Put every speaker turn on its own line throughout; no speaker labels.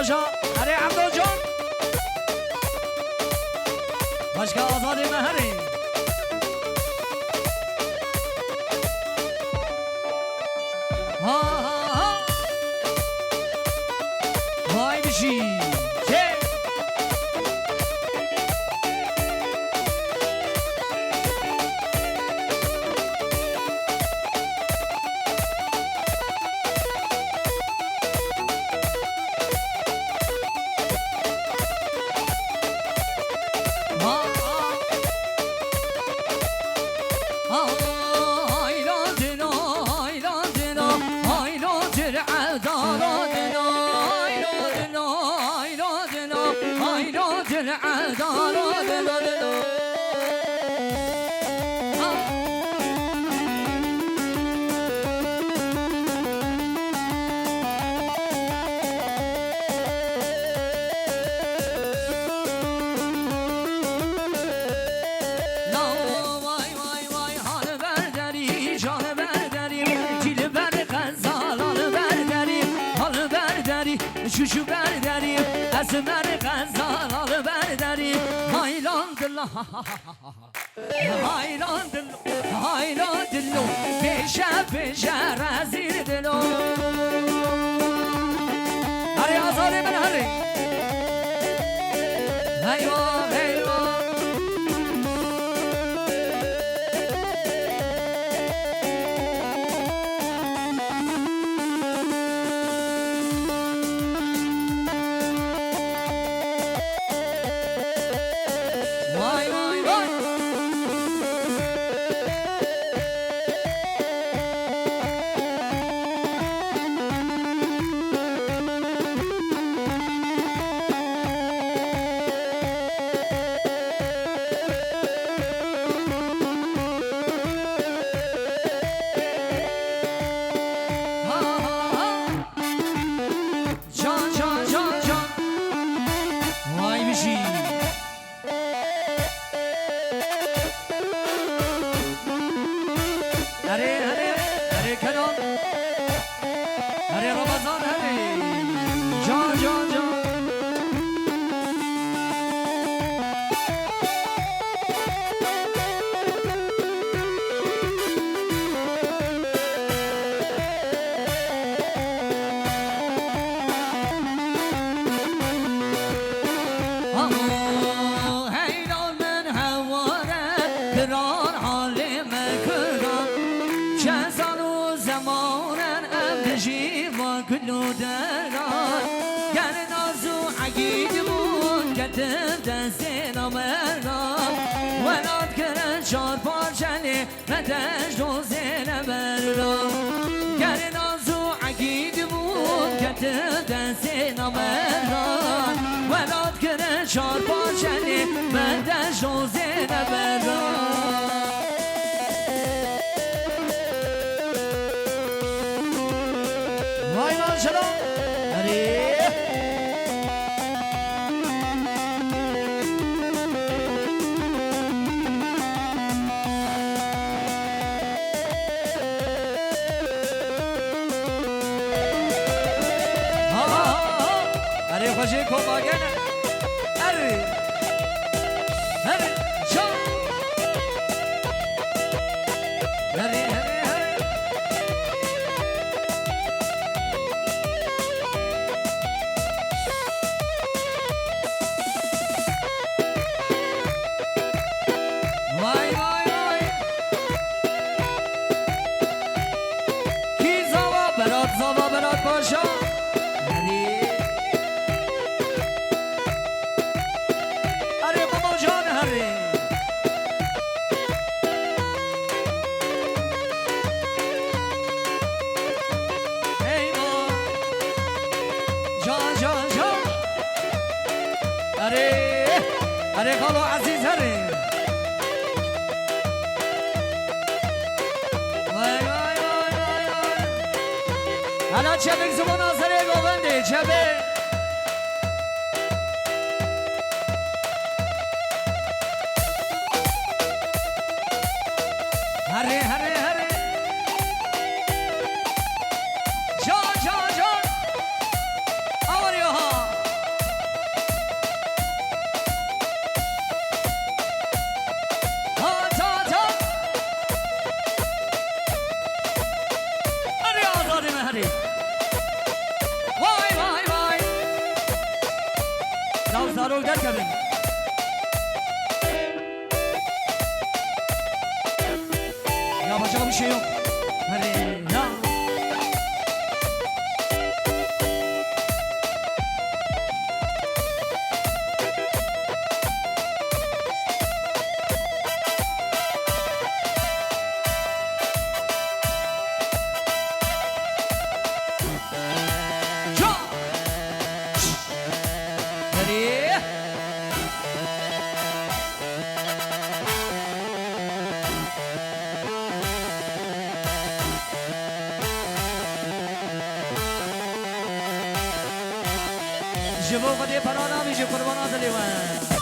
باشا هری عبدو جان باشکا آزادی مهری ها ها ها وای بشی شو برداري اسمر غزال برداري هايلاند الله هايلاند هايلاند لو بيشا بيشا رازير دلو هري ازاري من هري ايوه ايوه ندش روزه نبرم گر نازو عقید بود کت دست نبرم ولاد کنه چار پاچنی ندش روزه نبرم وای من چرا خوشی کو باگنه اری اری شو اری اری اری وای وای وای کی زوا برات باشا अरे खालो अजीज हरे वाय वाय वाय वाय हाना चेबेक زبون آزره گوونده چبه هره هره هره جان جان جان آوریو ها زارو در کردن یا بچه میشه یو هره یا جبو قدی پرانا میشه قربان آزلی وان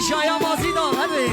شایا مازی دار هده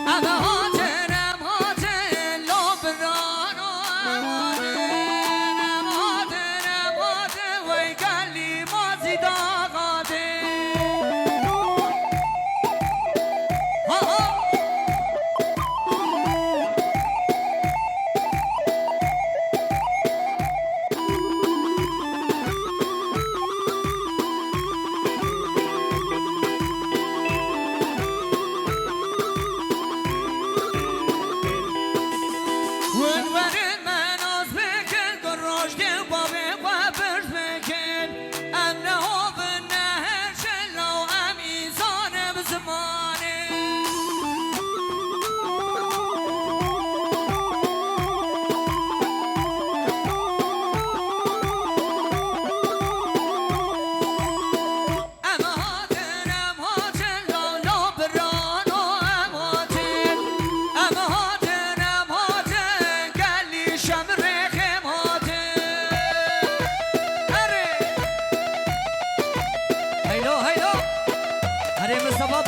اما هاتن لبران اما هاتن وی گلی مازی داغاده Mustafa